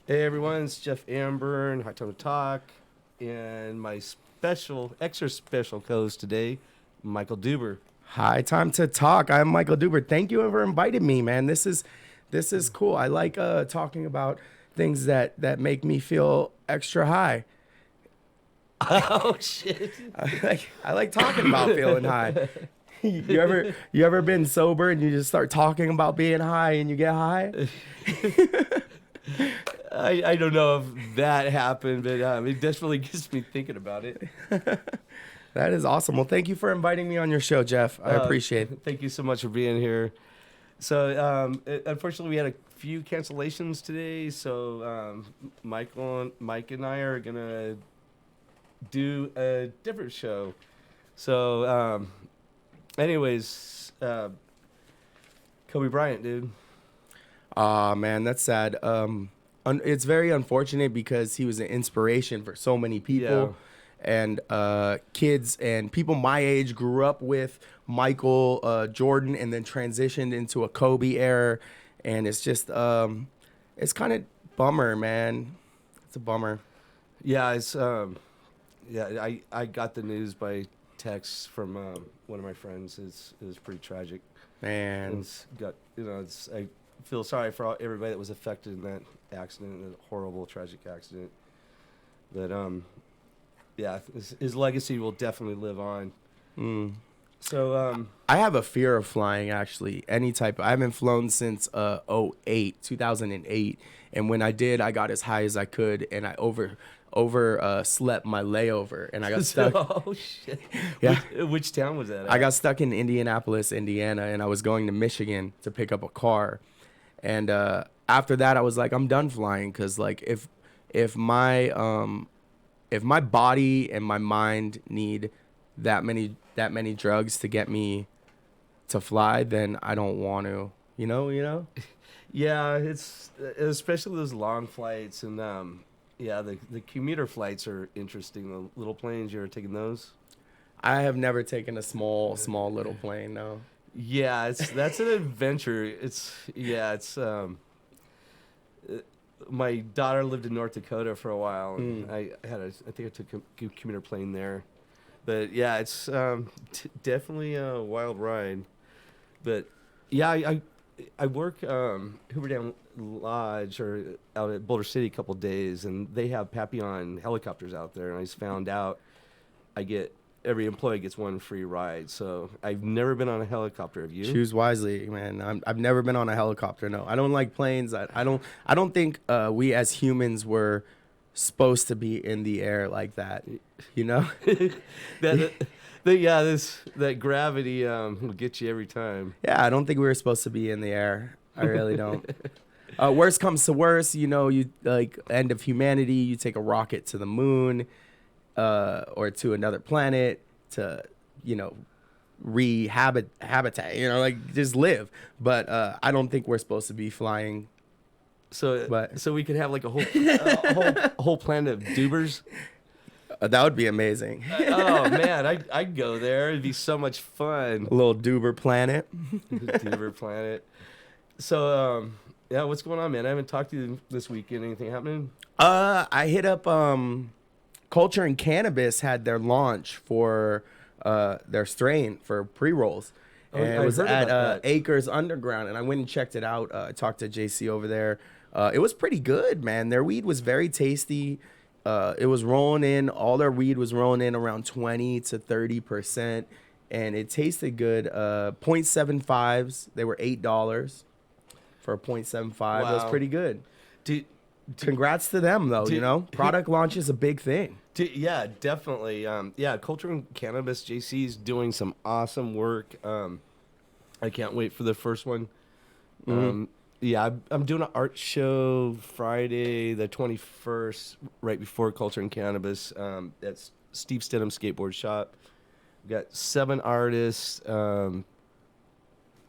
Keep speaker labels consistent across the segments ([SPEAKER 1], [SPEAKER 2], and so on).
[SPEAKER 1] Hey everyone, it's Jeff Amber, High Time to Talk, and my extra special co-host today, Michael Duber.
[SPEAKER 2] Hi, time to talk. I'm Michael Duber. Thank you for inviting me, man. This is cool. I like talking about things that make me feel extra high.
[SPEAKER 1] Oh shit!
[SPEAKER 2] I like talking about feeling high. You ever been sober and you just start talking about being high and you get high?
[SPEAKER 1] I don't know if that happened, but it definitely gets me thinking about it.
[SPEAKER 2] That is awesome. Well, thank you for inviting me on your show, Jeff. I appreciate it.
[SPEAKER 1] Thank you so much for being here. So, unfortunately, we had a few cancellations today. So, Mike and I are gonna do a different show. So, anyways, Kobe Bryant, dude.
[SPEAKER 2] Aw, man, that's sad. It's very unfortunate because he was an inspiration for so many people. And kids and people my age grew up with Michael Jordan and then transitioned into a Kobe era. And it's just, it's kind of bummer, man. It's a bummer.
[SPEAKER 1] Yeah, I got the news by text from one of my friends. It was pretty tragic.
[SPEAKER 2] Man.
[SPEAKER 1] It's got I feel sorry for everybody that was affected in that accident, that horrible, tragic accident. But yeah, his legacy will definitely live on.
[SPEAKER 2] Mm.
[SPEAKER 1] So
[SPEAKER 2] I have a fear of flying, actually. I haven't flown since 2008. And when I did, I got as high as I could, and I slept my layover, and I got stuck.
[SPEAKER 1] Oh shit!
[SPEAKER 2] Yeah.
[SPEAKER 1] Which town was that at?
[SPEAKER 2] I got stuck in Indianapolis, Indiana, and I was going to Michigan to pick up a car. And after that, I was like, I'm done flying, because like if my body and my mind need that many drugs to get me to fly, then I don't want to. You know.
[SPEAKER 1] Yeah, it's especially those long flights, and yeah, the commuter flights are interesting. The little planes, you ever taken those?
[SPEAKER 2] I have never taken a small little plane. No.
[SPEAKER 1] Yeah, that's an adventure. My daughter lived in North Dakota for a while, and I think I took a commuter plane there. But yeah, it's definitely a wild ride. But yeah, I work Hoover Dam Lodge or out at Boulder City a couple days, and they have Papillon helicopters out there. And I just found out every employee gets one free ride. So I've never been on a helicopter. Have you?
[SPEAKER 2] Choose wisely, man. I've never been on a helicopter. No, I don't like planes. I don't think we as humans were supposed to be in the air like that. You know?
[SPEAKER 1] That gravity will get you every time.
[SPEAKER 2] Yeah, I don't think we were supposed to be in the air. I really don't. Worst comes to worst, you like end of humanity. You take a rocket to the moon, or to another planet to, habitat. Like just live. But I don't think we're supposed to be flying.
[SPEAKER 1] So we could have like a whole planet of dubers.
[SPEAKER 2] That would be amazing.
[SPEAKER 1] Oh man, I'd go there. It'd be so much fun.
[SPEAKER 2] A little Duber planet.
[SPEAKER 1] Duber planet. So yeah, what's going on, man? I haven't talked to you this weekend. Anything happening?
[SPEAKER 2] I hit up Culture and Cannabis had their launch for their strain for pre-rolls. And it was at Acres Underground, and I went and checked it out. I talked to JC over there. It was pretty good, man. Their weed was very tasty. It was rolling in. All their weed was rolling in around 20 to 30%, and it tasted good. 0.75s. They were $8 for a 0.75.
[SPEAKER 1] Wow.
[SPEAKER 2] That was pretty good. Congrats to them, though. Product launch is a big thing.
[SPEAKER 1] Yeah, definitely. Yeah, Culture and Cannabis, JC's doing some awesome work. I can't wait for the first one. Yeah, I'm doing an art show Friday the 21st, right before Culture and Cannabis. That's Steve Stidham Skateboard Shop. We've got 7 artists,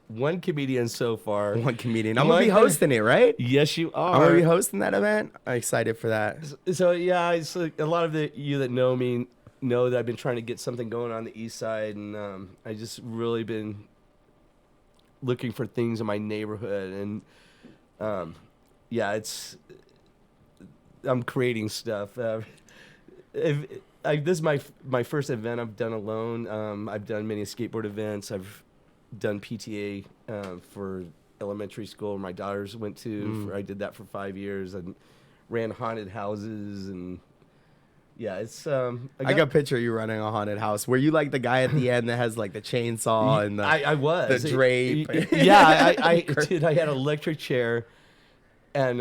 [SPEAKER 1] one comedian so far.
[SPEAKER 2] One comedian. I'm going to be hosting it, right?
[SPEAKER 1] Yes, you are.
[SPEAKER 2] I'm going to be hosting that event. I'm excited for that.
[SPEAKER 1] So yeah, it's like a lot of you that know me know that I've been trying to get something going on the east side, and I just really been looking for things in my neighborhood, and yeah, I'm creating stuff. This is my first event I've done alone. I've done many skateboard events. I've done PTA for elementary school. My daughters went to. I did that for 5 years and ran haunted houses and. Yeah, it's. I got
[SPEAKER 2] a picture of you running a haunted house. Were you like the guy at the end that has like the chainsaw and the?
[SPEAKER 1] I was
[SPEAKER 2] the drape.
[SPEAKER 1] Yeah, I did. I had an electric chair, and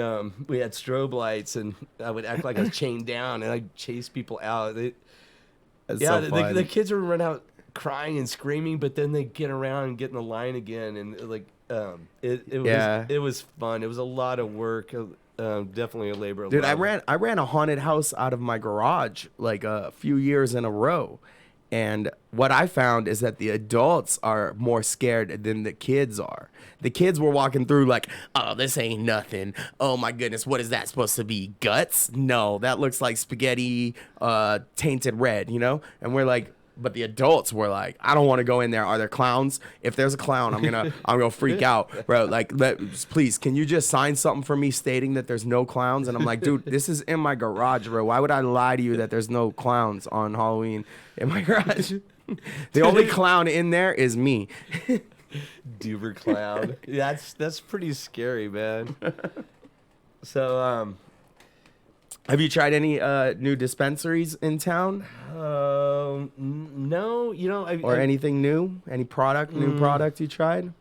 [SPEAKER 1] we had strobe lights, and I would act like I was chained down, and I'd chase people out. The kids would run out crying and screaming, but then they get around and get in the line again, and like it was fun. It was a lot of work. Definitely a labor of love.
[SPEAKER 2] Dude, I ran a haunted house out of my garage like a few years in a row. And what I found is that the adults are more scared than the kids are. The kids were walking through like, oh, this ain't nothing. Oh my goodness, what is that supposed to be? Guts? No, that looks like spaghetti tainted red, you know? And we're like, but the adults were like, I don't want to go in there. Are there clowns? If there's a clown, I'm gonna freak out, bro. Like, please, can you just sign something for me stating that there's no clowns? And I'm like, dude, this is in my garage, bro. Why would I lie to you that there's no clowns on Halloween in my garage? The only clown in there is me.
[SPEAKER 1] Duber clown. That's pretty scary, man. So,
[SPEAKER 2] have you tried any new dispensaries in town?
[SPEAKER 1] No,
[SPEAKER 2] anything new? Any new product you tried?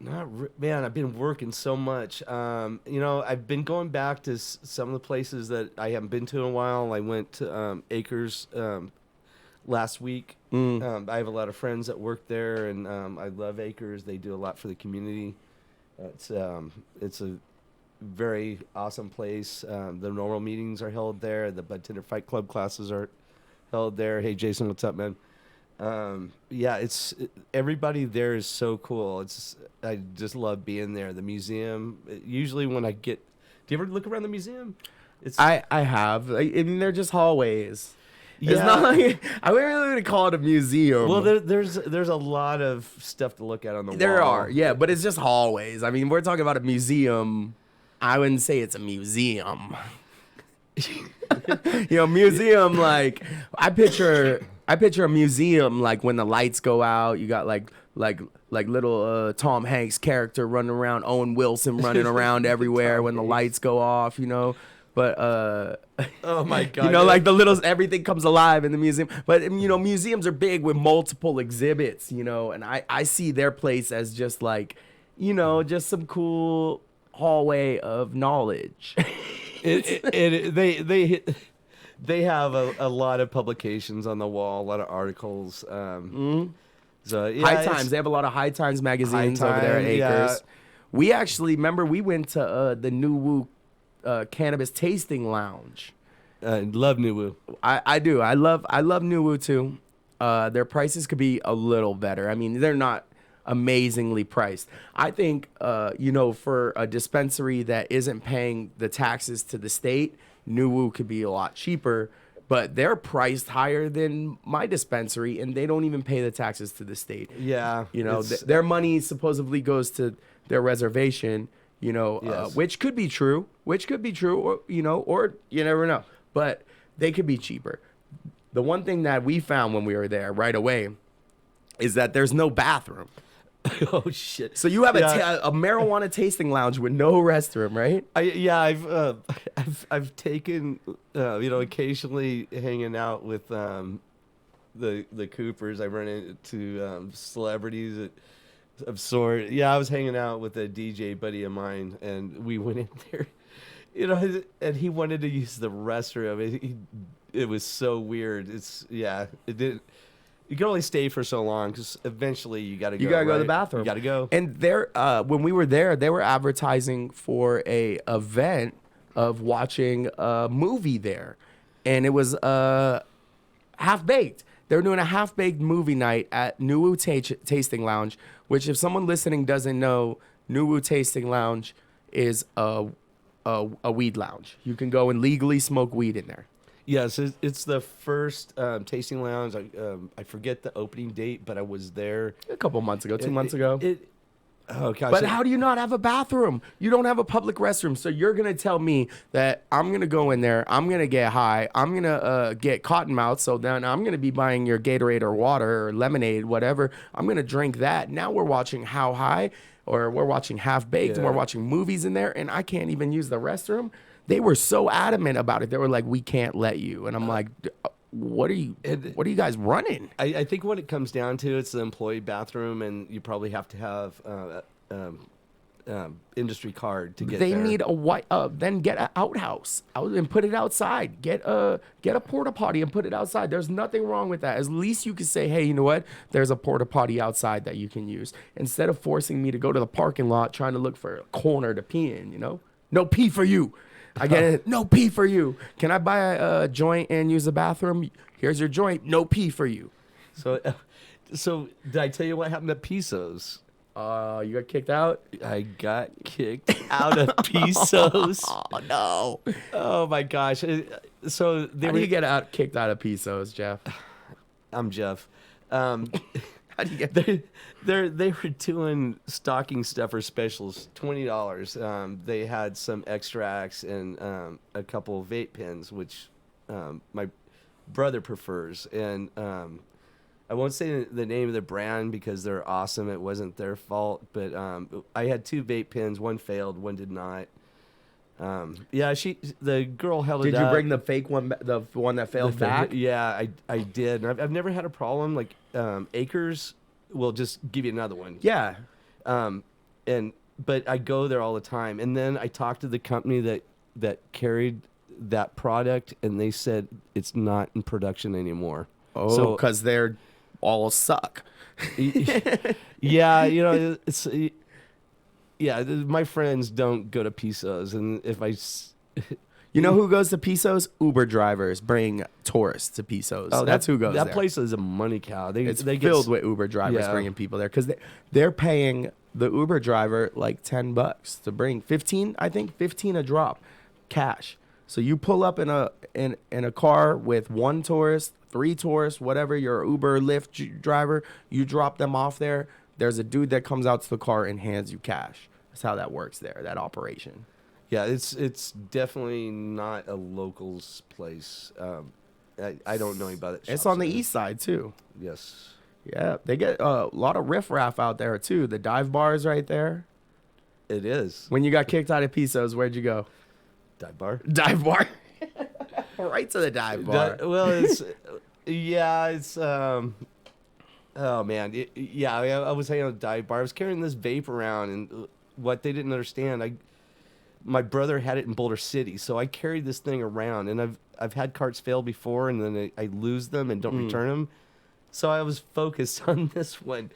[SPEAKER 1] Man, I've been working so much. I've been going back to some of the places that I haven't been to in a while. I went to Acres last week. I have a lot of friends that work there, and I love Acres. They do a lot for the community. It's a very awesome place. The normal meetings are held there. The Bud Tender Fight Club classes are held there. Hey, Jason, what's up, man? Everybody there is so cool. I just love being there. The museum. Usually when do you ever look around the museum?
[SPEAKER 2] I have. I mean, they're just hallways.
[SPEAKER 1] Yeah.
[SPEAKER 2] It's not like I wouldn't really call it a museum.
[SPEAKER 1] Well, there's a lot of stuff to look at on the wall.
[SPEAKER 2] There are, yeah, but it's just hallways. I mean, we're talking about a museum. I wouldn't say it's a museum. Museum, like I picture a museum like when the lights go out, you got like little Tom Hanks character running around, Owen Wilson running around everywhere when the lights go off, But
[SPEAKER 1] oh my god,
[SPEAKER 2] like the little everything comes alive in the museum. But museums are big with multiple exhibits, and I see their place as just like, just some cool hallway of knowledge.
[SPEAKER 1] They have a lot of publications on the wall, a lot of articles. So yeah,
[SPEAKER 2] High Times, they have a lot of High Times magazines over there at Acres. Yeah. We actually we went to the New Woo Cannabis Tasting Lounge.
[SPEAKER 1] Love New Woo.
[SPEAKER 2] I do. I love New Woo too. Their prices could be a little better. I mean, they're not amazingly priced. I think, for a dispensary that isn't paying the taxes to the state, New Woo could be a lot cheaper, but they're priced higher than my dispensary, and they don't even pay the taxes to the state.
[SPEAKER 1] Yeah.
[SPEAKER 2] Their money supposedly goes to their reservation,
[SPEAKER 1] yes.
[SPEAKER 2] which could be true, or you never know, but they could be cheaper. The one thing that we found when we were there right away is that there's no bathroom.
[SPEAKER 1] Oh shit!
[SPEAKER 2] So you have a marijuana tasting lounge with no restroom, right?
[SPEAKER 1] I've taken occasionally hanging out with the Coopers. I run into celebrities of sort. Yeah, I was hanging out with a DJ buddy of mine, and we went in there, and he wanted to use the restroom. It was so weird. It didn't. You can only stay for so long because eventually you got to go.
[SPEAKER 2] You got to go to the bathroom.
[SPEAKER 1] You got to go.
[SPEAKER 2] And when we were there, they were advertising for a event of watching a movie there, and it was Half Baked. They were doing a Half Baked movie night at New Woo Tasting Lounge. Which, if someone listening doesn't know, New Woo Tasting Lounge is a weed lounge. You can go and legally smoke weed in there.
[SPEAKER 1] Yes, it's the first tasting lounge. I forget the opening date, but I was there
[SPEAKER 2] a couple months ago, 2 months ago.
[SPEAKER 1] Oh gosh.
[SPEAKER 2] But how do you not have a bathroom? You don't have a public restroom. So you're going to tell me that I'm going to go in there, I'm going to get high, I'm going to get cotton mouth, so then I'm going to be buying your Gatorade or water or lemonade, whatever. I'm going to drink that. Now we're watching How High, or we're watching Half Baked, and we're watching movies in there, and I can't even use the restroom. They were so adamant about it. They were like, we can't let you. And I'm like, what are you guys running?
[SPEAKER 1] I think what it comes down to, it's the employee bathroom, and you probably have to have industry card to get
[SPEAKER 2] They
[SPEAKER 1] there.
[SPEAKER 2] need a white. Then get an outhouse out and put it outside. Get a porta potty and put it outside. There's nothing wrong with that. At least you can say, hey, you know what? There's a porta potty outside that you can use, instead of forcing me to go to the parking lot trying to look for a corner to pee in. You know, no pee for you. I get it. No pee for you. Can I buy a joint and use the bathroom? Here's your joint. No pee for you.
[SPEAKER 1] So did I tell you what happened at Piso's?
[SPEAKER 2] You got kicked out?
[SPEAKER 1] I got kicked out of Piso's.
[SPEAKER 2] Oh, no.
[SPEAKER 1] Oh, my gosh. So
[SPEAKER 2] How do you get kicked out of Piso's, Jeff?
[SPEAKER 1] I'm Jeff.
[SPEAKER 2] How do you get
[SPEAKER 1] They were doing stocking stuffer specials, $20. They had some extracts and a couple of vape pens, which my brother prefers. And I won't say the name of the brand because they're awesome. It wasn't their fault. But I had 2 vape pens. One failed, one did not. The girl held it up.
[SPEAKER 2] Did you bring the fake one, the one that failed back?
[SPEAKER 1] Yeah, I did. And I've never had a problem. Like Acres will just give you another one.
[SPEAKER 2] Yeah.
[SPEAKER 1] But I go there all the time. And then I talked to the company that carried that product, and they said it's not in production anymore.
[SPEAKER 2] Oh, because they're all suck.
[SPEAKER 1] Yeah, it's. Yeah, my friends don't go to Piso's, and if
[SPEAKER 2] you know who goes to Piso's? Uber drivers bring tourists to Piso's.
[SPEAKER 1] Oh,
[SPEAKER 2] that's who goes there.
[SPEAKER 1] That place is a money cow.
[SPEAKER 2] It's filled with Uber drivers bringing people there because they're paying the Uber driver like $10 to bring 15 a drop, cash. So you pull up in a car with 1 tourist, 3 tourists, whatever, your Uber, Lyft driver, you drop them off there. There's a dude that comes out to the car and hands you cash. That's how that works there, that operation.
[SPEAKER 1] Yeah, it's definitely not a locals place. I don't know about it.
[SPEAKER 2] It's on the east side too.
[SPEAKER 1] Yes.
[SPEAKER 2] Yeah, they get a lot of riffraff out there too. The dive bars right there.
[SPEAKER 1] It is.
[SPEAKER 2] When you got kicked out of Piso's, where'd you go?
[SPEAKER 1] Dive bar.
[SPEAKER 2] Dive bar. Right to the dive bar.
[SPEAKER 1] It's oh man, I was hanging at a dive bar. I was carrying this vape around, and what they didn't understand, my brother had it in Boulder City, so I carried this thing around, and I've had carts fail before, and then I lose them and don't return them. So I was focused on this one,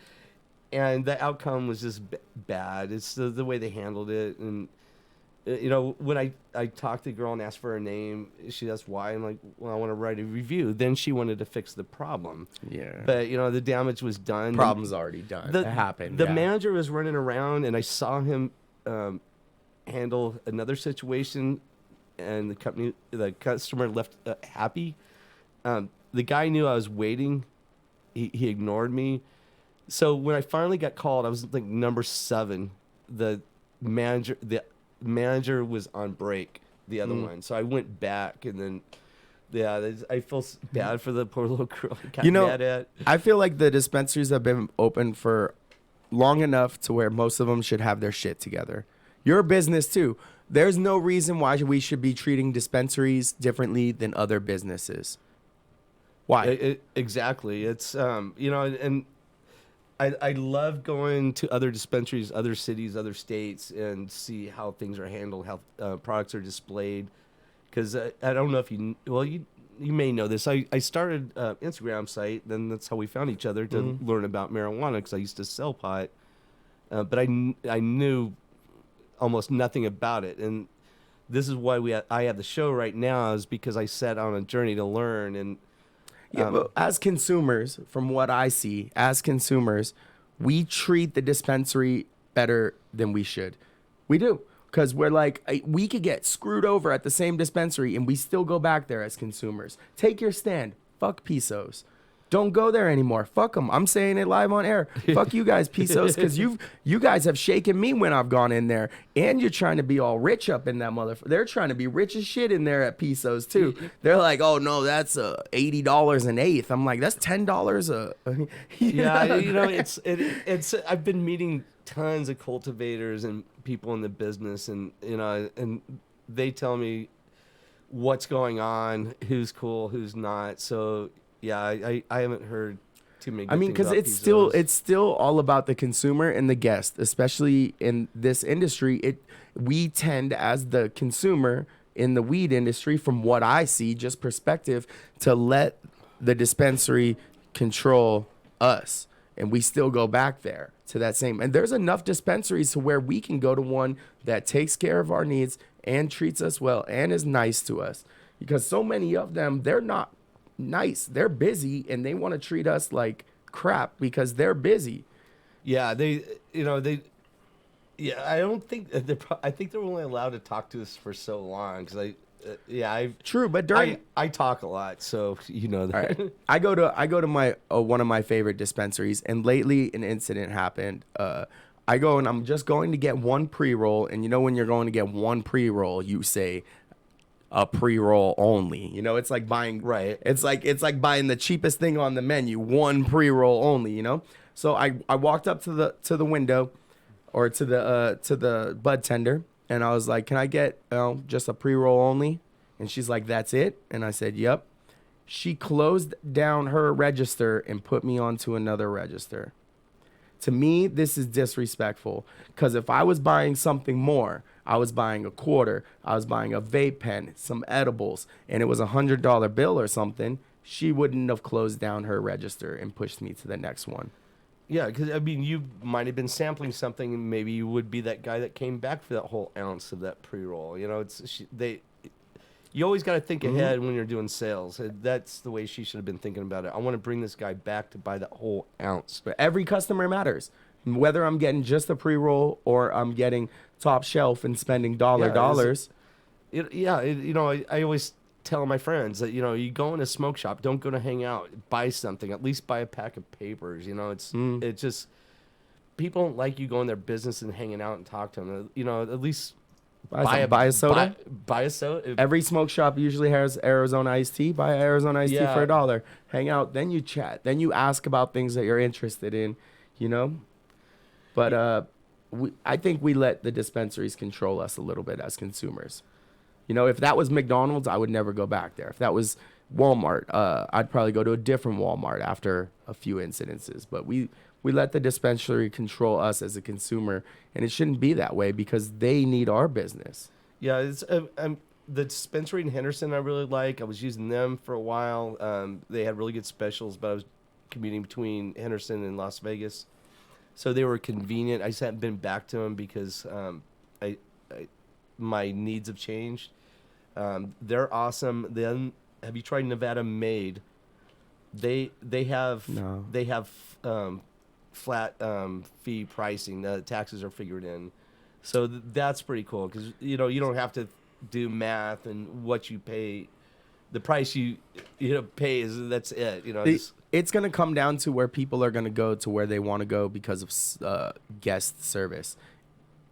[SPEAKER 1] and the outcome was just bad. It's the way they handled it, and when I talked to the girl and asked for her name, she asked why. I'm like, well, I want to write a review. Then she wanted to fix the problem.
[SPEAKER 2] Yeah.
[SPEAKER 1] But the damage was done.
[SPEAKER 2] Problem's already done. It happened.
[SPEAKER 1] The manager was running around, and I saw him handle another situation, and the customer left happy. The guy knew I was waiting. He ignored me. So when I finally got called, I was like number 7. The manager was on break, the other one. So I went back, and then I feel bad for the poor little girl I got mad at.
[SPEAKER 2] I feel like the dispensaries have been open for long enough to where most of them should have their shit together. Your business too. There's no reason why we should be treating dispensaries differently than other businesses. Why?
[SPEAKER 1] Exactly. It's and I love going to other dispensaries, other cities, other states, and see how things are handled, how products are displayed. Because I don't know if you may know this. I started an Instagram site, then that's how we found each other, to learn about marijuana, because I used to sell pot. But I knew almost nothing about it. And this is why I have the show right now, is because I set on a journey to learn. And
[SPEAKER 2] but as consumers, from what I see, as consumers, we treat the dispensary better than we should. We do. Because we're like, we could get screwed over at the same dispensary, and we still go back there as consumers. Take your stand. Fuck Piso's. Don't go there anymore. Fuck them. I'm saying it live on air. Fuck you guys, Pisos, because you guys have shaken me when I've gone in there. And you're trying to be all rich up in that motherfucker. They're trying to be rich as shit in there at Pisos too. They're like, oh no, that's $80 an eighth. I'm like, that's $10 a.
[SPEAKER 1] Yeah, you know, it's. I've been meeting tons of cultivators and people in the business, and you know, and they tell me what's going on, who's cool, who's not. So yeah, I haven't heard too many. Good
[SPEAKER 2] Because it's still all about the consumer and the guest, especially in this industry. We tend, as the consumer in the weed industry, from what I see, just perspective, to let the dispensary control us, and we still go back there to that same. And there's enough dispensaries to where we can go to one that takes care of our needs and treats us well and is nice to us, because so many of them, they're not nice. They're busy and they want to treat us like crap because they're busy.
[SPEAKER 1] Yeah, yeah, I don't think I think they're only allowed to talk to us for so long because
[SPEAKER 2] True, but during
[SPEAKER 1] I talk a lot, so you know that.
[SPEAKER 2] Right. I go to my one of my favorite dispensaries, and lately an incident happened. I go and I'm just going to get one pre-roll, and you know when you're going to get one pre-roll, you say a pre-roll only. You know, it's like buying
[SPEAKER 1] Right.
[SPEAKER 2] It's like buying the cheapest thing on the menu, one pre-roll only, you know? So I walked up to the window or to the bud tender, and I was like, "Can I get just a pre-roll only?" And she's like, "That's it?" And I said, "Yep." She closed down her register and put me onto another register. To me, this is disrespectful, because if I was buying something more, I was buying a quarter, I was buying a vape pen, some edibles, and it was $100 bill or something, she wouldn't have closed down her register and pushed me to the next one.
[SPEAKER 1] Yeah, because I mean, you might have been sampling something, and maybe you would be that guy that came back for that whole ounce of that pre-roll. You know, you always got to think ahead when you're doing sales. That's the way she should have been thinking about it. I want to bring this guy back to buy that whole ounce.
[SPEAKER 2] But every customer matters. Whether I'm getting just a pre-roll or I'm getting top shelf and spending dollars.
[SPEAKER 1] You know, I always tell my friends that, you know, you go in a smoke shop, don't go to hang out, buy something, at least buy a pack of papers. You know, it's just, people don't like you going their business and hanging out and talk to them. You know, at least
[SPEAKER 2] buy a soda.
[SPEAKER 1] Buy a soda.
[SPEAKER 2] Every smoke shop usually has Arizona iced tea. Buy Arizona iced tea for $1. Hang out, then you chat, then you ask about things that you're interested in, you know. But I think we let the dispensaries control us a little bit as consumers. You know, if that was McDonald's, I would never go back there. If that was Walmart, I'd probably go to a different Walmart after a few incidences. But we let the dispensary control us as a consumer, and it shouldn't be that way because they need our business.
[SPEAKER 1] Yeah, it's the dispensary in Henderson I really like. I was using them for a while. They had really good specials, but I was commuting between Henderson and Las Vegas. So they were convenient. I just haven't been back to them because my needs have changed. They're awesome. Then have you tried Nevada Made? They have flat fee pricing. The taxes are figured in, so that's pretty cool because you know you don't have to do math and what you pay. The price you pay that's it. You know.
[SPEAKER 2] It's going to come down to where people are going to go to where they want to go because of guest service,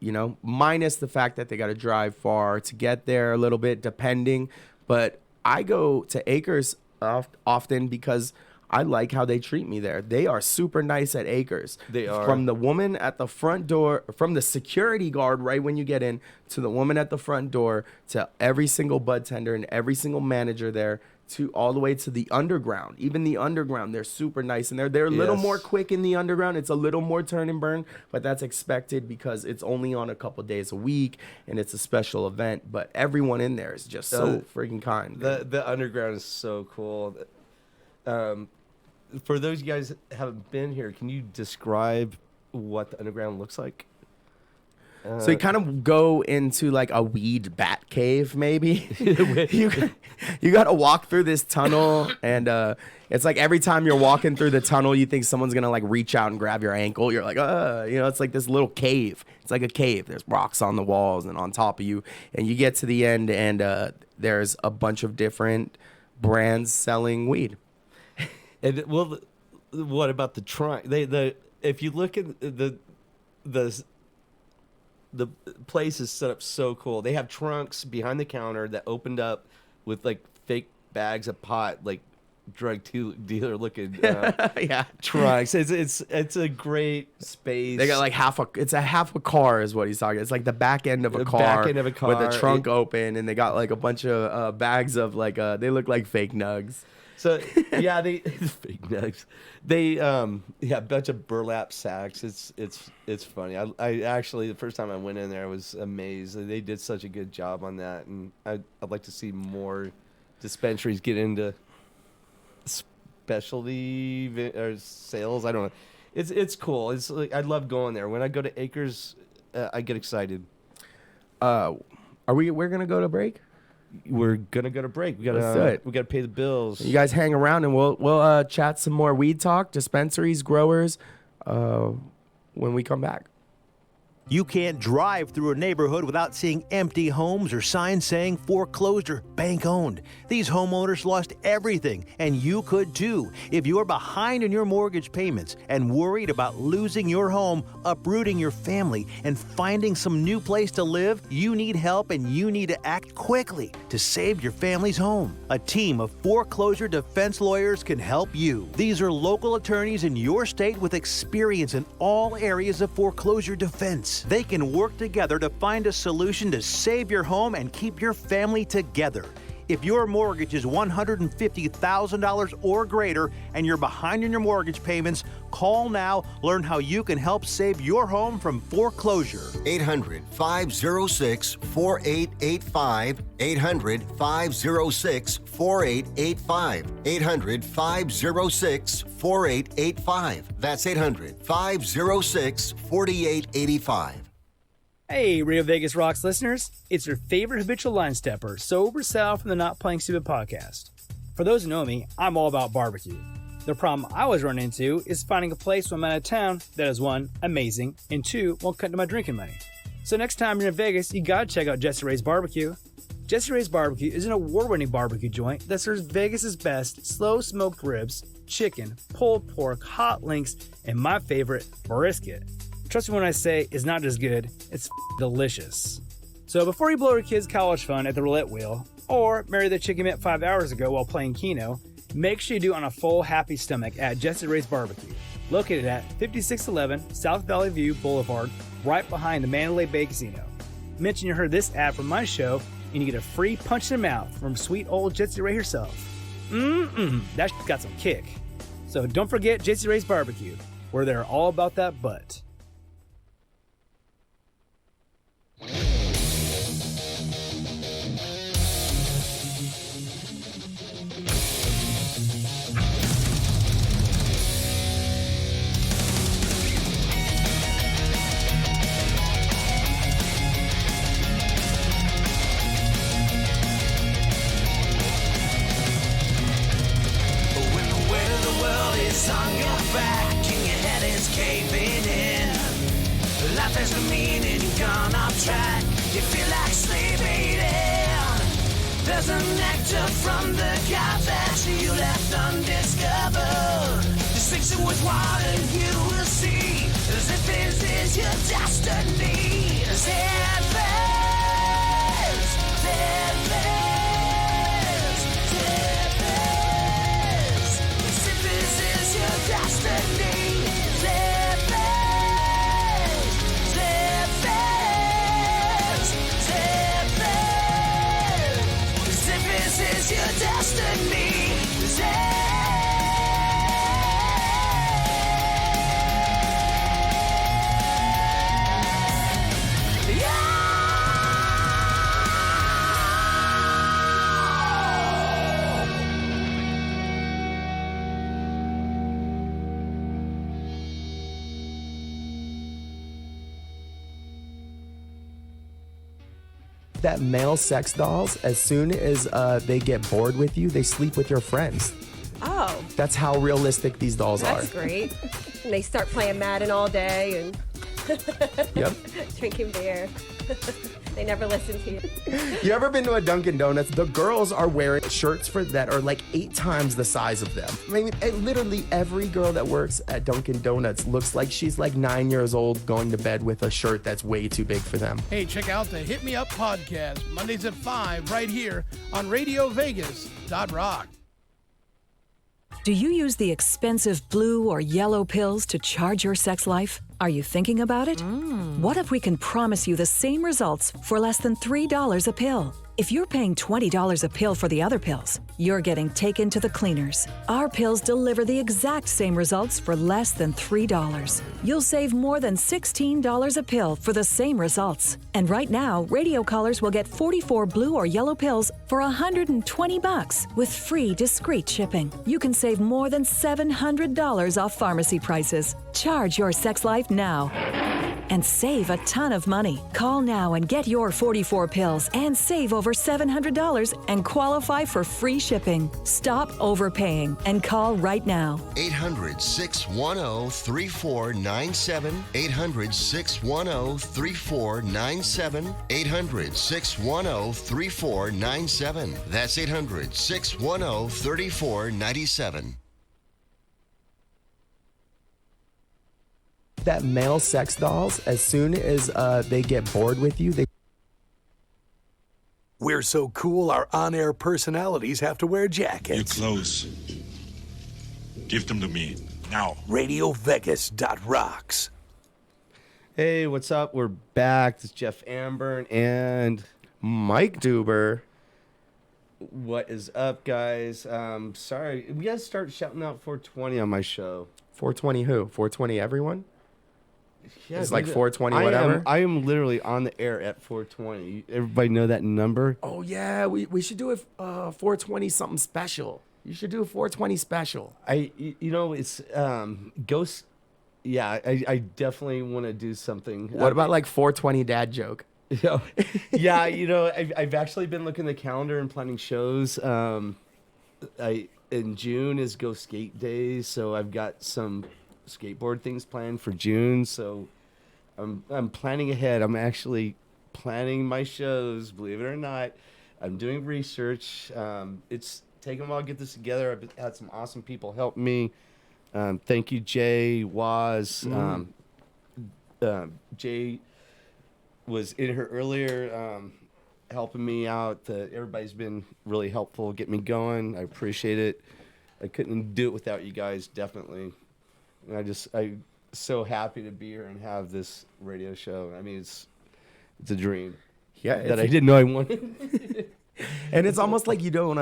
[SPEAKER 2] you know, minus the fact that they got to drive far to get there a little bit, depending. But I go to Acres often because I like how they treat me there. They are super nice at Acres.
[SPEAKER 1] They are.
[SPEAKER 2] From the woman at the front door, from the security guard right when you get in, to the woman at the front door, to every single bud tender and every single manager there, to all the way to the underground. Even the underground, they're super nice. And they're a little more quick in the underground. It's a little more turn and burn, but that's expected because it's only on a couple days a week and it's a special event. But everyone in there is just so freaking kind.
[SPEAKER 1] The underground is so cool. For those you guys that haven't been here, can you describe what the underground looks like?
[SPEAKER 2] So you kind of go into like a weed bat cave, maybe. you got to walk through this tunnel, and it's like every time you're walking through the tunnel, you think someone's gonna like reach out and grab your ankle. You're like, you know, it's like this little cave. It's like a cave. There's rocks on the walls and on top of you, and you get to the end, and there's a bunch of different brands selling weed.
[SPEAKER 1] And well, what about the trunk? If you look at the place is set up so cool. They have trunks behind the counter that opened up with like fake bags of pot, like drug dealer looking trunks. It's a great space.
[SPEAKER 2] They got like half a car is what he's talking. It's like the back end of a car with the trunk open, and they got like a bunch of bags of like they look like fake nugs.
[SPEAKER 1] So yeah, they fake nugs. They a bunch of burlap sacks. It's funny. I actually the first time I went in there I was amazed. They did such a good job on that, and I'd like to see more dispensaries get into specialty or sales. I don't know. It's cool. It's like I love going there. When I go to Acres, I get excited.
[SPEAKER 2] We're gonna go to break?
[SPEAKER 1] We're gonna go to break. We gotta pay the bills.
[SPEAKER 2] You guys hang around and we'll chat some more weed talk, dispensaries, growers, when we come back.
[SPEAKER 3] You can't drive through a neighborhood without seeing empty homes or signs saying foreclosed or bank owned. These homeowners lost everything, and you could too. If you're behind in your mortgage payments and worried about losing your home, uprooting your family, and finding some new place to live, you need help and you need to act quickly to save your family's home. A team of foreclosure defense lawyers can help you. These are local attorneys in your state with experience in all areas of foreclosure defense. They can work together to find a solution to save your home and keep your family together. If your mortgage is $150,000 or greater and you're behind in your mortgage payments, call now. Learn how you can help save your home from foreclosure.
[SPEAKER 4] 800-506-4885. 800-506-4885. 800-506-4885. That's 800-506-4885.
[SPEAKER 5] Hey, Radio Vegas Rocks listeners. It's your favorite habitual line stepper, Sober Sal from the Not Playing Stupid podcast. For those who know me, I'm all about barbecue. The problem I always run into is finding a place when I'm out of town that is one, amazing, and two, won't cut into my drinking money. So next time you're in Vegas, you gotta check out Jesse Ray's Barbecue. Jesse Ray's Barbecue is an award-winning barbecue joint that serves Vegas's best slow-smoked ribs, chicken, pulled pork, hot links, and my favorite, brisket. Trust me when I say it's not just good, it's delicious. So before you blow your kids' college fund at the roulette wheel, or marry the chick you met 5 hours ago while playing Keno, make sure you do it on a full, happy stomach at Jesse Ray's Barbecue, located at 5611 South Valley View Boulevard, right behind the Mandalay Bay Casino. Mention you heard this ad from my show, and you get a free punch in the mouth from sweet old Jesse Ray herself. That got some kick. So don't forget Jesse Ray's Barbecue, where they're all about that butt.
[SPEAKER 6] On your back and your head is caving in. Life has no meaning, gone off track. You feel like sleeping in. There's a nectar from the God that you left undiscovered. Just mix it with water and you will see as if this is your destiny. Is your destiny.
[SPEAKER 2] That male sex dolls, as soon as they get bored with you, they sleep with your friends.
[SPEAKER 7] Oh.
[SPEAKER 2] That's how realistic these dolls are.
[SPEAKER 7] That's great. And they start playing Madden all day and
[SPEAKER 2] Yep.
[SPEAKER 7] Drinking beer. They never listen to you.
[SPEAKER 2] You ever been to a Dunkin' Donuts? The girls are wearing shirts that are like 8 times the size of them. I mean, literally every girl that works at Dunkin' Donuts looks like she's like 9 years old going to bed with a shirt that's way too big for them.
[SPEAKER 8] Hey, check out the Hit Me Up podcast, Mondays at 5, right here on RadioVegas.rock.
[SPEAKER 9] Do you use the expensive blue or yellow pills to charge your sex life? Are you thinking about it? What if we can promise you the same results for less than $3 a pill? If you're paying $20 a pill for the other pills, you're getting taken to the cleaners. Our pills deliver the exact same results for less than $3. You'll save more than $16 a pill for the same results. And right now, radio callers will get 44 blue or yellow pills for $120 with free discreet shipping. You can save more than $700 off pharmacy prices. Charge your sex life now and save a ton of money. Call now and get your 44 pills and save over $700 and qualify for free shipping. Stop overpaying and call right now.
[SPEAKER 10] 800-610-3497. 800-610-3497. 800-610-3497. That's 800-610-3497.
[SPEAKER 2] That male sex dolls, as soon as they get bored with you,
[SPEAKER 11] We're so cool, our on-air personalities have to wear jackets.
[SPEAKER 12] Your clothes. Give them to me, now.
[SPEAKER 11] RadioVegas.rocks.
[SPEAKER 1] Hey, what's up? We're back. This is Jeff Amburn and
[SPEAKER 2] Mike Duber.
[SPEAKER 1] What is up, guys? Sorry, we gotta start shouting out 420 on my show.
[SPEAKER 2] 420 who? 420 everyone?
[SPEAKER 1] Yeah,
[SPEAKER 2] it's like 420 whatever.
[SPEAKER 1] I am literally on the air at 420. Everybody know that number?
[SPEAKER 2] Oh yeah, we should do a 420 something special. You should do a 420 special.
[SPEAKER 1] It's Ghost. Yeah, I definitely want to do something.
[SPEAKER 2] What about like 420 dad joke?
[SPEAKER 1] Yeah, I've actually been looking at the calendar and planning shows. In June is Go Skate Days, so I've got some skateboard things planned for June. So I'm planning ahead. I'm actually planning my shows, believe it or not. I'm doing research. It's taken a while to get this together. I've had some awesome people help me. Thank you, Jay, Waz. Jay was in here earlier helping me out. Everybody's been really helpful, get me going. I appreciate it. I couldn't do it without you guys, definitely. And I'm so happy to be here and have this radio show. I mean, it's a dream.
[SPEAKER 2] Yeah,
[SPEAKER 1] that I didn't know I wanted.
[SPEAKER 2] And it's almost like you don't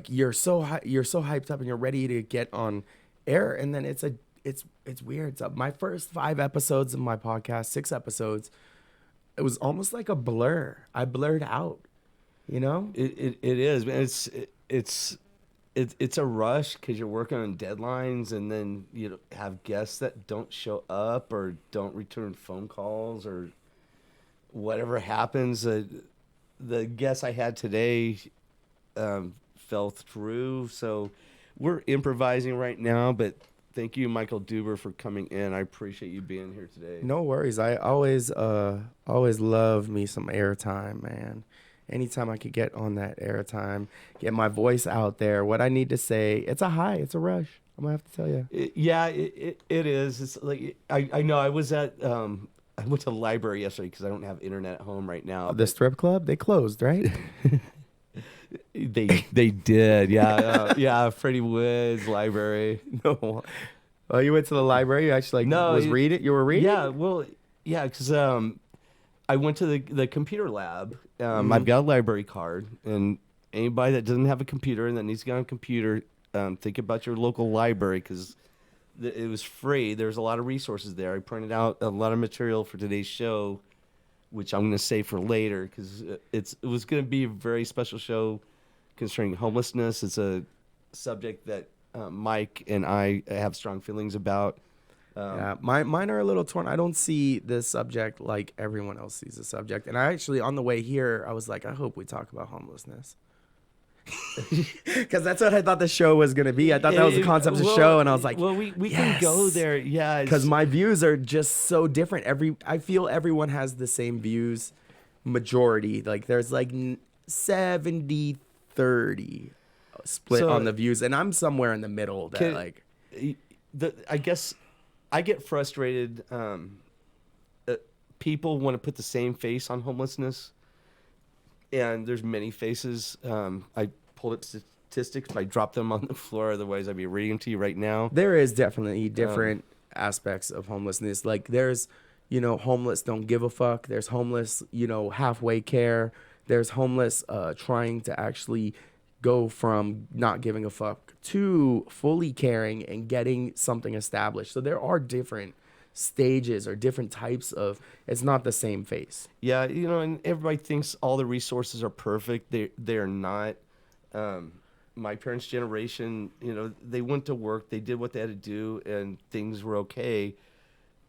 [SPEAKER 2] you're so hyped up and you're ready to get on air, and then it's weird. So my first 5 episodes of my podcast, 6 episodes, it was almost like a blur. I blurred out, you know.
[SPEAKER 1] It is, man. It's a rush because you're working on deadlines, and then you have guests that don't show up or don't return phone calls or whatever happens. The guest I had today fell through, so we're improvising right now. But thank you, Michael Duber, for coming in. I appreciate you being here today.
[SPEAKER 2] No worries. I always love me some airtime, man. Anytime I could get on that airtime, get my voice out there, what I need to say, it's a high, it's a rush. I'm gonna have to tell you.
[SPEAKER 1] It is. It's like I know. I was at I went to the library yesterday because I don't have internet at home right now.
[SPEAKER 2] The strip club, they closed, right?
[SPEAKER 1] They did, yeah, yeah. Freddie Wood's library.
[SPEAKER 2] No, oh, you went to the library. You actually reading. You were reading.
[SPEAKER 1] Yeah, well, yeah, because I went to the computer lab. I've got a library card, and anybody that doesn't have a computer and that needs to get on a computer, think about your local library because it was free. There's a lot of resources there. I printed out a lot of material for today's show, which I'm going to save for later because it was going to be a very special show concerning homelessness. It's a subject that Mike and I have strong feelings about.
[SPEAKER 2] Yeah, mine are a little torn. I don't see this subject like everyone else sees the subject. And I actually, on the way here, I was like, I hope we talk about homelessness. Because that's what I thought the show was going to be. I thought that was the concept of the show, and I was like,
[SPEAKER 1] well, we can go there, yeah.
[SPEAKER 2] Because my views are just so different. I feel everyone has the same views, majority. Like, there's like 70-30 split on the views, and I'm somewhere in the middle.
[SPEAKER 1] I guess I get frustrated. People want to put the same face on homelessness, and there's many faces. I pulled up statistics, but I dropped them on the floor. Otherwise, I'd be reading them to you right now.
[SPEAKER 2] There is definitely different aspects of homelessness. Like, there's, homeless don't give a fuck. There's homeless, halfway care. There's homeless trying to actually go from not giving a fuck to fully caring and getting something established. So there are different stages or different types of, it's not the same face.
[SPEAKER 1] Yeah, and everybody thinks all the resources are perfect. They're not. My parents' generation, they went to work, they did what they had to do, and things were okay.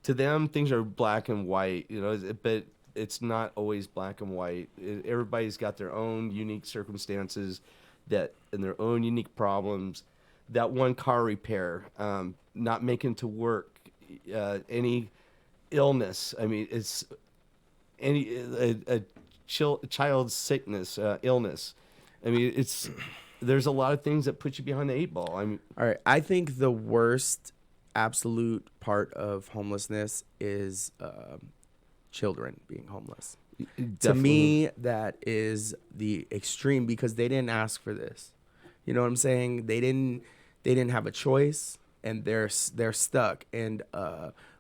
[SPEAKER 1] To them, things are black and white, but it's not always black and white. Everybody's got their own unique circumstances and their own unique problems. That one car repair, not making it to work, any illness. I mean, it's a child's sickness, illness. I mean, there's a lot of things that put you behind the 8 ball.
[SPEAKER 2] All right, I think the worst absolute part of homelessness is children being homeless.
[SPEAKER 1] Definitely.
[SPEAKER 2] To me, that is the extreme, because they didn't ask for this. You know what I'm saying? They didn't have a choice, and they're stuck. And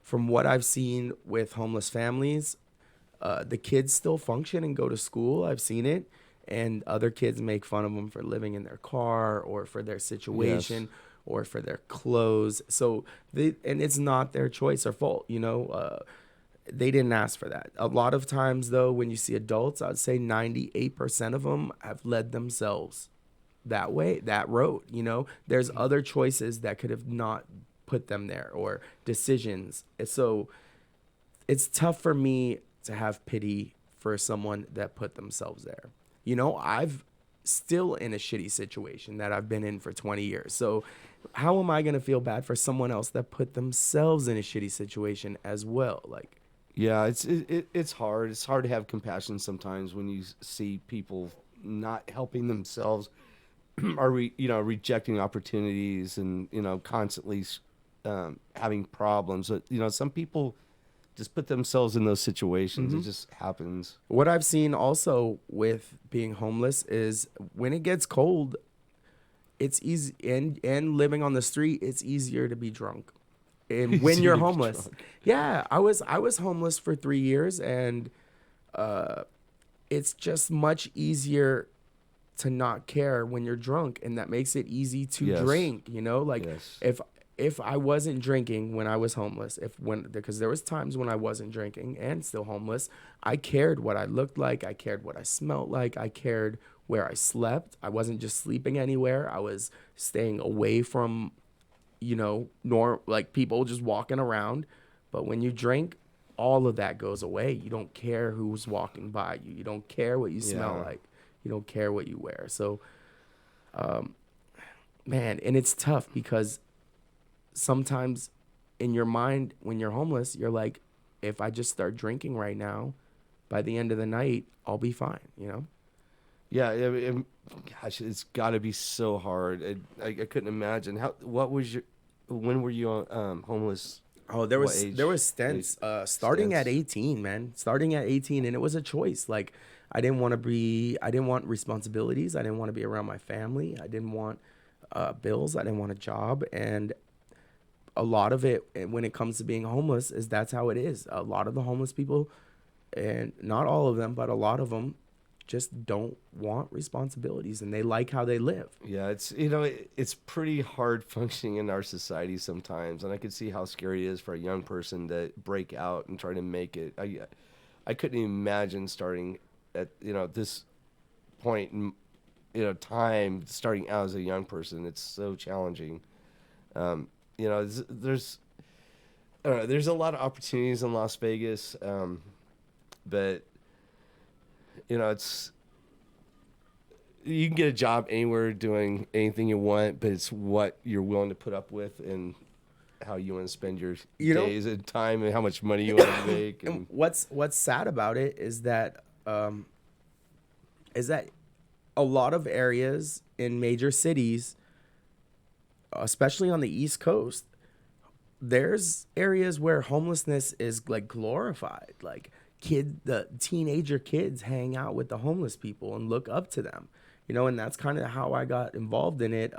[SPEAKER 2] from what I've seen with homeless families, the kids still function and go to school. I've seen it. And other kids make fun of them for living in their car or for their situation. Yes. Or for their clothes. So and it's not their choice or fault, they didn't ask for that. A lot of times, though, when you see adults, I'd say 98% of them have led themselves that way, that road. There's other choices that could have not put them there, or decisions. So it's tough for me to have pity for someone that put themselves there. I've still in a shitty situation that I've been in for 20 years. So how am I going to feel bad for someone else that put themselves in a shitty situation as well? Like,
[SPEAKER 1] yeah, it's hard. It's hard to have compassion sometimes when you see people not helping themselves or rejecting opportunities and constantly having problems. Some people just put themselves in those situations. Mm-hmm. It just happens.
[SPEAKER 2] What I've seen also with being homeless is when it gets cold, it's easy, and living on the street, it's easier to be drunk. And when you're homeless. Yeah, I was homeless for 3 years, and it's just much easier to not care when you're drunk, and that makes it easy to drink, yes. If I wasn't drinking when I was homeless, because there was times when I wasn't drinking and still homeless, I cared what I looked like, I cared what I smelled like, I cared where I slept. I wasn't just sleeping anywhere. I was staying away from, people just walking around. But when you drink, all of that goes away. You don't care who's walking by you. You don't care what you smell like. You don't care what you wear. So, man, and it's tough because sometimes in your mind, when you're homeless, you're like, if I just start drinking right now, by the end of the night, I'll be fine,
[SPEAKER 1] Yeah, gosh, it's got to be so hard. I couldn't imagine. When were you homeless?
[SPEAKER 2] Oh, there was stints starting at 18, man. Starting at 18, and it was a choice. Like, I didn't want responsibilities. I didn't want to be around my family. I didn't want bills. I didn't want a job. And a lot of it, when it comes to being homeless, is that's how it is. A lot of the homeless people, and not all of them, but a lot of them, just don't want responsibilities, and they like how they live.
[SPEAKER 1] Yeah, it's pretty hard functioning in our society sometimes, and I can see how scary it is for a young person to break out and try to make it. I couldn't even imagine starting at this point in time, starting out as a young person. It's so challenging. There's a lot of opportunities in Las Vegas, but you can get a job anywhere doing anything you want, but it's what you're willing to put up with and how you want to spend your days and time and how much money you want to make.
[SPEAKER 2] And what's sad about it is that a lot of areas in major cities, especially on the East Coast, there's areas where homelessness is like glorified. Like the teenager kids hang out with the homeless people and look up to them, and that's kind of how I got involved in it.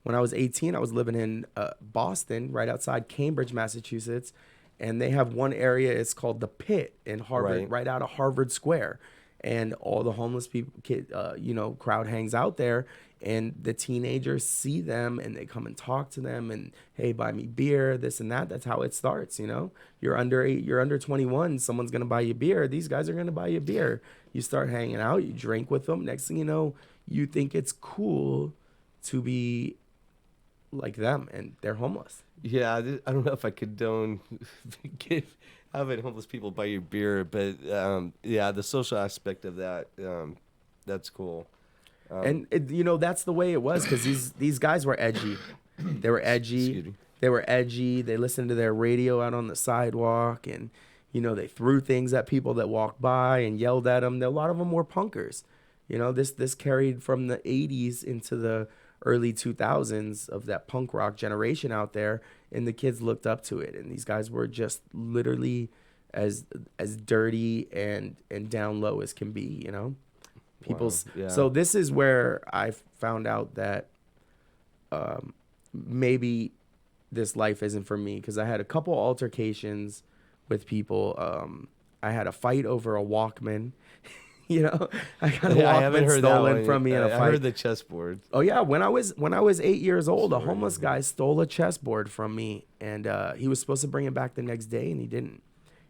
[SPEAKER 2] When I was 18, I was living in Boston, right outside Cambridge, Massachusetts, and they have one area, it's called the Pit in Harvard, right out of Harvard Square. And all the homeless people, crowd hangs out there, and the teenagers see them and they come and talk to them and, hey, buy me beer, this and that. That's how it starts. You're under 21. Someone's going to buy you beer. These guys are going to buy you beer. You start hanging out, you drink with them. Next thing you know, you think it's cool to be like them, and they're homeless.
[SPEAKER 1] Yeah, I don't know if I condone having homeless people buy you beer, but the social aspect of that, that's cool.
[SPEAKER 2] And that's the way it was, because these guys were edgy. They were edgy. They listened to their radio out on the sidewalk, and they threw things at people that walked by and yelled at them. A lot of them were punkers. This carried from the 80s into the early 2000s of that punk rock generation out there, and the kids looked up to it. And these guys were just literally as dirty and down low as can be, people's. Wow. Yeah. So this is where I found out that maybe this life isn't for me, because I had a couple altercations with people. I had a fight over a Walkman. I got a Walkman stolen from me in a fight.
[SPEAKER 1] I heard the chessboard.
[SPEAKER 2] Oh yeah, when I was 8 years old, a homeless guy stole a chessboard from me, and he was supposed to bring it back the next day, and he didn't.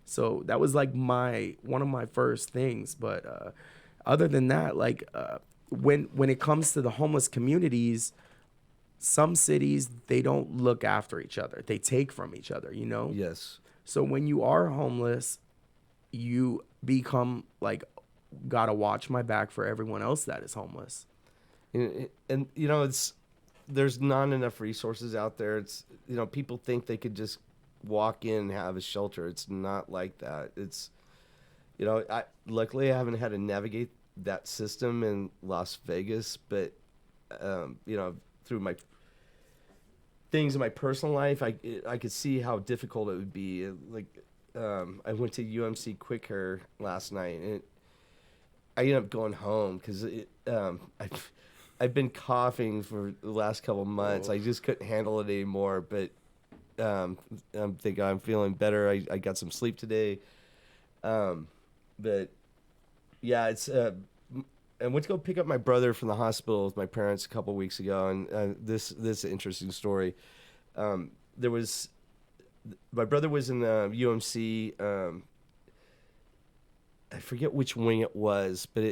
[SPEAKER 2] So that was like one of my first things. But other than that, like when it comes to the homeless communities, some cities, they don't look after each other. They take from each other,
[SPEAKER 1] Yes. So
[SPEAKER 2] when you are homeless, you become like, gotta watch my back for everyone else that is homeless.
[SPEAKER 1] And there's not enough resources out there. It's people think they could just walk in and have a shelter. It's not like that. It's luckily I haven't had to navigate that system in Las Vegas, but through my things in my personal life, I could see how difficult it would be. I went to UMC Quick Care last night, and I ended up going home because I've been coughing for the last couple months. I just couldn't handle it anymore. But I'm thinking I'm feeling better. I got some sleep today. But yeah, it's I went to go pick up my brother from the hospital with my parents a couple weeks ago, and this is an interesting story. My brother was in UMC. I forget which wing it was, but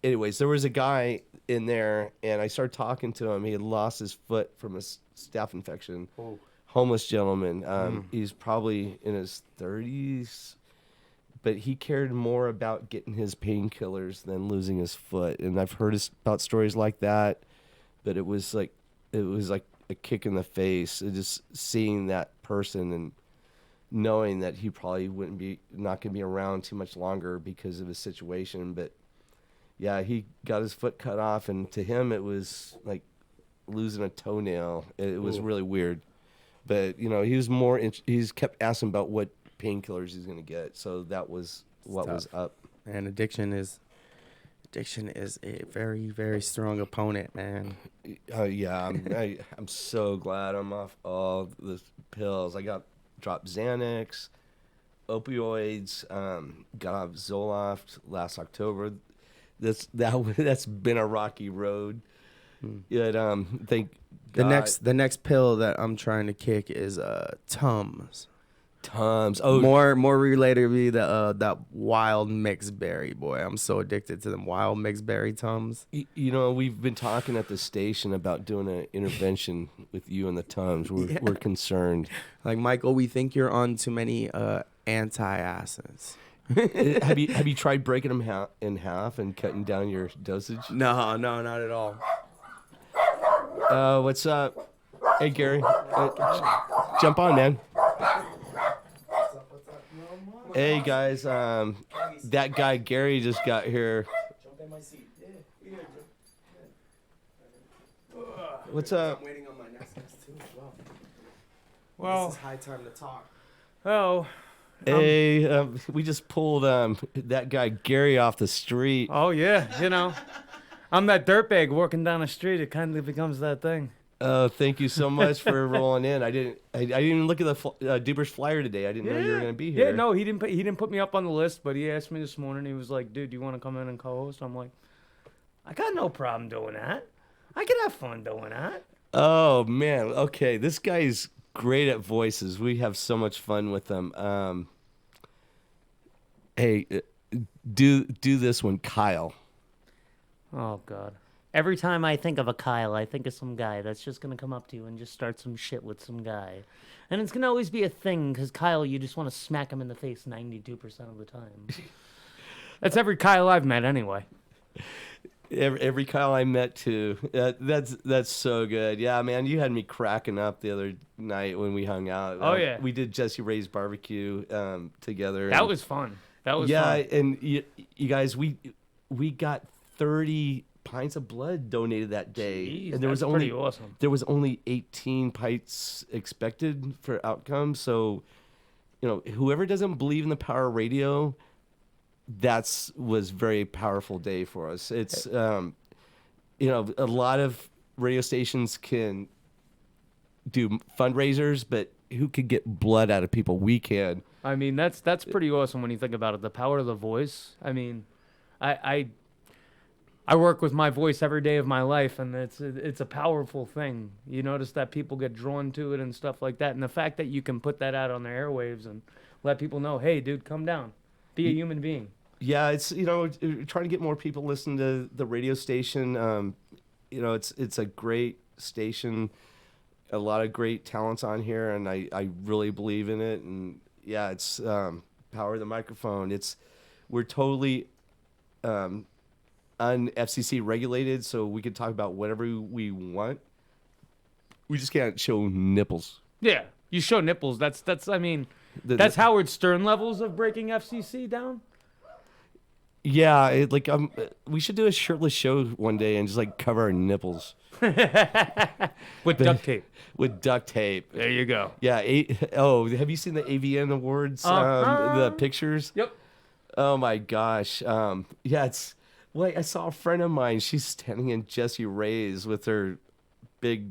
[SPEAKER 1] anyways, there was a guy in there, and I started talking to him. He had lost his foot from a staph infection. Oh. Homeless gentleman. He's probably in his 30s, but he cared more about getting his painkillers than losing his foot. And I've heard about stories like that, but it was like a kick in the face. Just seeing that person and knowing that he probably not going to be around too much longer because of his situation. But yeah, he got his foot cut off, and to him it was like losing a toenail. It was really weird. But he's kept asking about what painkillers he's going to get. So that was what was up.
[SPEAKER 2] And addiction is a very, very strong opponent, man.
[SPEAKER 1] Yeah, I'm so glad I'm off all the pills. I dropped Xanax, opioids, got off Zoloft last October. That's been a rocky road. Yet, thank God.
[SPEAKER 2] The next pill that I'm trying to kick is Tums.
[SPEAKER 1] Tums. Oh,
[SPEAKER 2] more related to me that wild mixed berry, boy. I'm so addicted to them wild mixed berry Tums.
[SPEAKER 1] We've been talking at the station about doing an intervention with you and the Tums. We're concerned.
[SPEAKER 2] Like, Michael, we think you're on too many anti-acids.
[SPEAKER 1] Have you tried breaking them in half and cutting down your dosage?
[SPEAKER 2] No, not at all.
[SPEAKER 1] What's up? Hey, Gary. Jump on, man. Hey, guys. That guy, Gary, just got here.
[SPEAKER 2] Jump in my seat. Yeah.
[SPEAKER 1] What's up?
[SPEAKER 2] I'm waiting on my next guest, too, as well.
[SPEAKER 5] Well,
[SPEAKER 2] this is high time to talk.
[SPEAKER 5] Oh.
[SPEAKER 1] Hey, we just pulled that guy, Gary, off the street.
[SPEAKER 5] Oh, yeah. You know, I'm that dirtbag walking down the street. It kind of becomes that thing.
[SPEAKER 1] Oh, thank you so much for rolling in. I didn't even look at the Duber's flyer today. I didn't know you were gonna be here.
[SPEAKER 5] Yeah, no, he didn't put me up on the list, but he asked me this morning. He was like, "Dude, do you want to come in and co-host?" I'm like, "I got no problem doing that. I can have fun doing that."
[SPEAKER 1] Oh man, okay. This guy's great at voices. We have so much fun with them. Hey, do this one, Kyle.
[SPEAKER 5] Oh God.
[SPEAKER 13] Every time I think of a Kyle, I think of some guy that's just going to come up to you and just start some shit with some guy. And it's going to always be a thing because Kyle, you just want to smack him in the face 92% of the time.
[SPEAKER 5] That's every Kyle I've met anyway.
[SPEAKER 1] Every Kyle I met too. That's so good. Yeah, man, you had me cracking up the other night when we hung out.
[SPEAKER 5] Oh, yeah.
[SPEAKER 1] We did Jesse Ray's barbecue together.
[SPEAKER 5] That was fun. That was fun.
[SPEAKER 1] Yeah, and you guys, we got 30 pints of blood donated that day.
[SPEAKER 5] Jeez,
[SPEAKER 1] and there was
[SPEAKER 5] that's
[SPEAKER 1] only
[SPEAKER 5] pretty awesome.
[SPEAKER 1] There was only 18 pints expected for outcome. So, whoever doesn't believe in the power of radio, was very powerful day for us. It's a lot of radio stations can do fundraisers, but who could get blood out of people? We can.
[SPEAKER 5] I mean, that's pretty awesome when you think about it. The power of the voice. I mean, I work with my voice every day of my life, and it's a powerful thing. You notice that people get drawn to it and stuff like that, and the fact that you can put that out on the airwaves and let people know, hey, dude, come down, be a human being.
[SPEAKER 1] Yeah, it's trying to get more people listen to the radio station. It's a great station, a lot of great talents on here, and I really believe in it. And yeah, it's power of the microphone. We're totally un-FCC regulated, so we can talk about whatever we want. We just can't show nipples.
[SPEAKER 5] Yeah, you show nipples. That's that's Howard Stern levels of breaking FCC down.
[SPEAKER 1] Yeah, we should do a shirtless show one day and just cover our nipples
[SPEAKER 5] with duct tape.
[SPEAKER 1] With duct tape.
[SPEAKER 5] There you go.
[SPEAKER 1] Yeah. Have you seen the AVN Awards? The pictures.
[SPEAKER 5] Yep.
[SPEAKER 1] Oh my gosh. Yeah, I saw a friend of mine. She's standing in Jessie Ray's with her big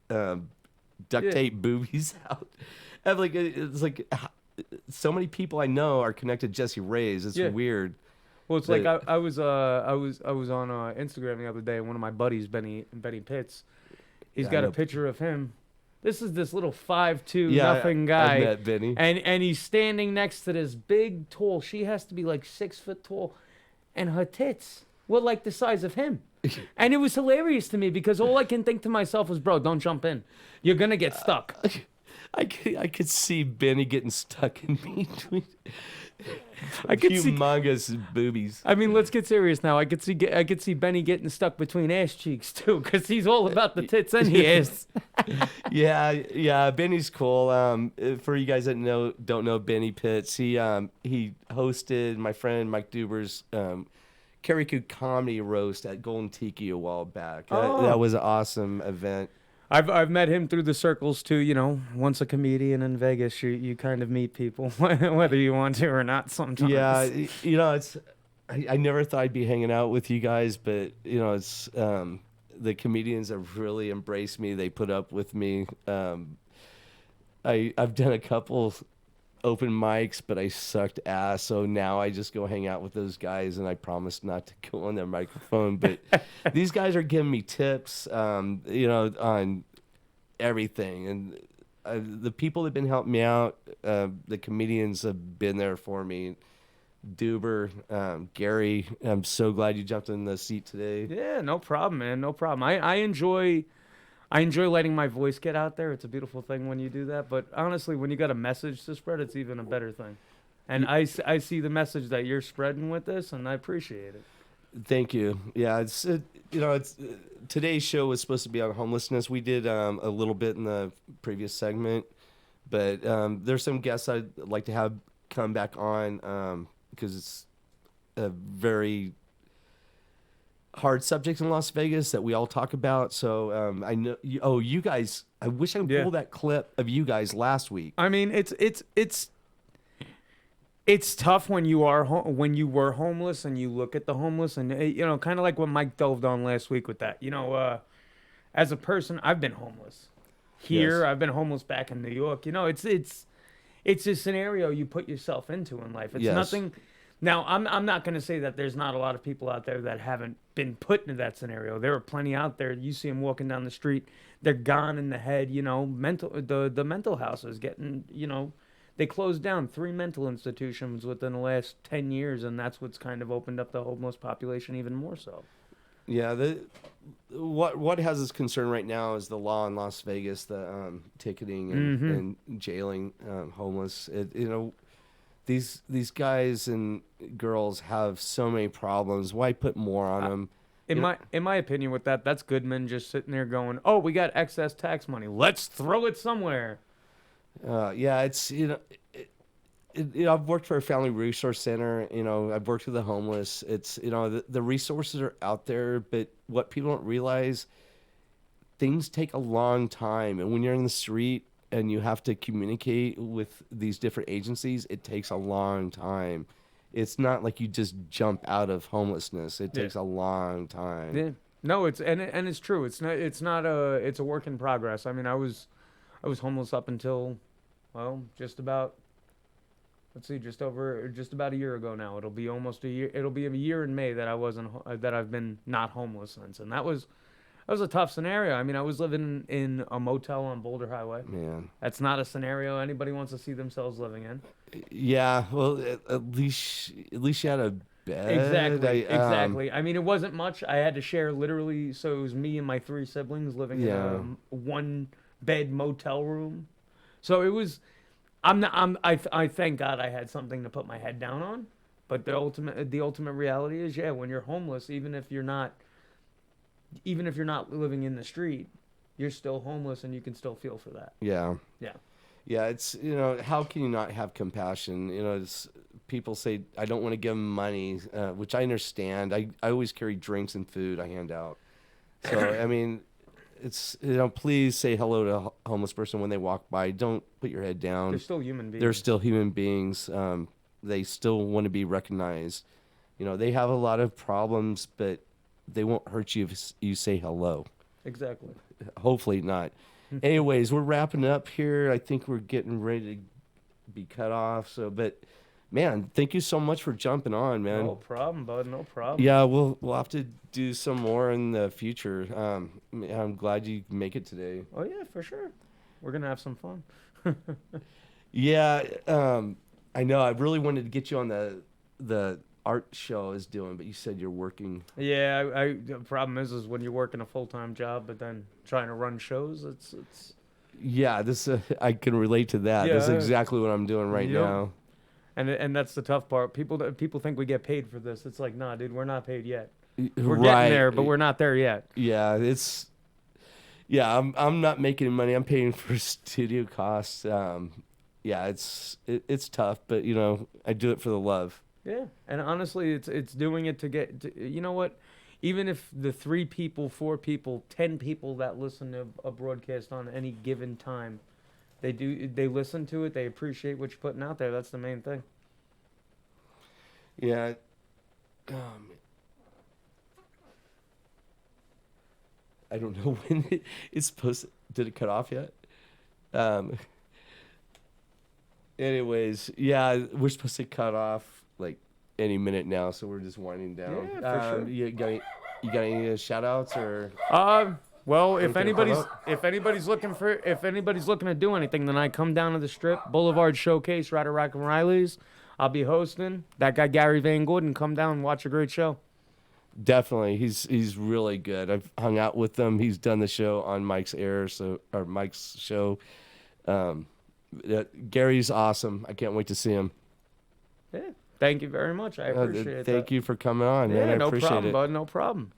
[SPEAKER 1] duct tape boobies out. And it's so many people I know are connected to Jessie Ray's. It's weird.
[SPEAKER 5] Well, it's like I was on Instagram the other day. And one of my buddies, Benny Pitts, he's got a picture of him. This is this little 5'2" nothing guy.
[SPEAKER 1] I met Benny.
[SPEAKER 5] And he's standing next to this big, tall. She has to be 6 foot tall, and her tits were the size of him. And it was hilarious to me because all I can think to myself was, bro, don't jump in. You're gonna get stuck.
[SPEAKER 1] I could see Benny getting stuck in between.
[SPEAKER 5] I could see
[SPEAKER 1] humongous boobies.
[SPEAKER 5] I mean, let's get serious now. I could see Benny getting stuck between ass cheeks too, because he's all about the tits and the ass.
[SPEAKER 1] yeah. Benny's cool. For you guys that don't know Benny Pitts, he hosted my friend Mike Duber's Karaoke comedy roast at Golden Tiki a while back. That was an awesome event.
[SPEAKER 5] I've met him through the circles too. Once a comedian in Vegas, you kind of meet people, whether you want to or not sometimes.
[SPEAKER 1] Yeah, I never thought I'd be hanging out with you guys, but it's the comedians have really embraced me. They put up with me. I've done a couple open mics, but I sucked ass. So now I just go hang out with those guys, and I promise not to go on their microphone. But these guys are giving me tips, on everything. And the people that have been helping me out, the comedians have been there for me. Duber, Gary, I'm so glad you jumped in the seat today.
[SPEAKER 5] Yeah, no problem, man. No problem. I enjoy letting my voice get out there. It's a beautiful thing when you do that. But honestly, when you got a message to spread, it's even a better thing.
[SPEAKER 14] And I see the message that you're spreading with this, and I appreciate it.
[SPEAKER 1] Thank you. Yeah, it's today's show was supposed to be on homelessness. We did a little bit in the previous segment, but there's some guests I'd like to have come back on because it's a very hard subject in Las Vegas that we all talk about. So I know. You guys. I wish I could pull that clip of you guys last week.
[SPEAKER 14] I mean, it's tough when you were homeless and you look at the homeless and kind of like what Mike delved on last week with that. As a person, I've been homeless here. Yes. I've been homeless back in New York. It's a scenario you put yourself into in life. It's nothing. Now, I'm not going to say that there's not a lot of people out there that haven't been put into that scenario. There are plenty out there. You see them walking down the street. They're gone in the head. The mental house is getting. They closed down 3 mental institutions within the last 10 years, and that's what's kind of opened up the homeless population even more so.
[SPEAKER 1] Yeah, what has us concerned right now is the law in Las Vegas, the ticketing and jailing homeless. These guys and girls have so many problems. Why put more on them?
[SPEAKER 14] In my opinion, with that's Goodman just sitting there going, "Oh, we got excess tax money. Let's throw it somewhere."
[SPEAKER 1] It's I've worked for a family resource center. I've worked with the homeless. It's the resources are out there, but what people don't realize, things take a long time, and when you're in the street and you have to communicate with these different agencies, it takes a long time. It's not like you just jump out of homelessness. It takes a long time.
[SPEAKER 14] Yeah. No, it's true. It's a work in progress. I mean, I was homeless up until, just about a year ago now. It'll be almost a year. It'll be a year in May that I've been not homeless since, and that was a tough scenario. I mean, I was living in a motel on Boulder Highway.
[SPEAKER 1] Man,
[SPEAKER 14] that's not a scenario anybody wants to see themselves living in.
[SPEAKER 1] Yeah, well, at least you had a bed.
[SPEAKER 14] Exactly. I mean, it wasn't much. I had to share literally. So it was me and my 3 siblings living in a 1-bed motel room. So it was. I thank God I had something to put my head down on. But the ultimate reality is, when you're homeless, even if you're not living in the street, you're still homeless, and you can still feel for that.
[SPEAKER 1] Yeah.
[SPEAKER 14] Yeah.
[SPEAKER 1] Yeah, it's, how can you not have compassion? People say, I don't want to give them money, which I understand. I always carry drinks and food I hand out. So, I mean, it's, please say hello to a homeless person when they walk by. Don't put your head down.
[SPEAKER 14] They're still human beings.
[SPEAKER 1] They're still human beings. They still want to be recognized. They have a lot of problems, but they won't hurt you if you say hello.
[SPEAKER 14] Exactly.
[SPEAKER 1] Hopefully not. Anyways, we're wrapping up here. I think we're getting ready to be cut off. So, but man, thank you so much for jumping on, man.
[SPEAKER 14] No problem, bud. No problem.
[SPEAKER 1] Yeah, we'll have to do some more in the future. I'm glad you make it today.
[SPEAKER 14] Oh yeah, for sure. We're gonna have some fun.
[SPEAKER 1] Yeah, I know. I really wanted to get you on the art show is doing, but you said you're working.
[SPEAKER 14] Yeah, the problem is when you're working a full-time job, but then trying to run shows, it's.
[SPEAKER 1] Yeah, this I can relate to that. Yeah, that's exactly what I'm doing right now.
[SPEAKER 14] And that's the tough part. People think we get paid for this. It's like, nah, dude, we're not paid yet. We're getting there, but we're not there yet.
[SPEAKER 1] Yeah, I'm not making money. I'm paying for studio costs. Yeah, it's tough, but I do it for the love.
[SPEAKER 14] Yeah, and honestly, it's doing it to get. You know what? Even if the 3 people, 4 people, 10 people that listen to a broadcast on any given time, they listen to it. They appreciate what you're putting out there. That's the main thing.
[SPEAKER 1] Yeah. I don't know when it's supposed to. Did it cut off yet? Anyways, yeah, we're supposed to cut off like any minute now, so we're just winding down.
[SPEAKER 14] Yeah, for sure.
[SPEAKER 1] You got any shout outs or?
[SPEAKER 14] Well, if anybody's looking to do anything, then I come down to the Strip Boulevard Showcase, Ryder Rock and Riley's. I'll be hosting. That guy Gary Van Gordon, come down and watch a great show.
[SPEAKER 1] Definitely, he's really good. I've hung out with him. He's done the show on Mike's show. Gary's awesome. I can't wait to see him.
[SPEAKER 14] Yeah. Thank you very much. I appreciate it.
[SPEAKER 1] Thank you for coming on, man.
[SPEAKER 14] Yeah,
[SPEAKER 1] I
[SPEAKER 14] no
[SPEAKER 1] appreciate
[SPEAKER 14] problem,
[SPEAKER 1] it.
[SPEAKER 14] bud. No problem.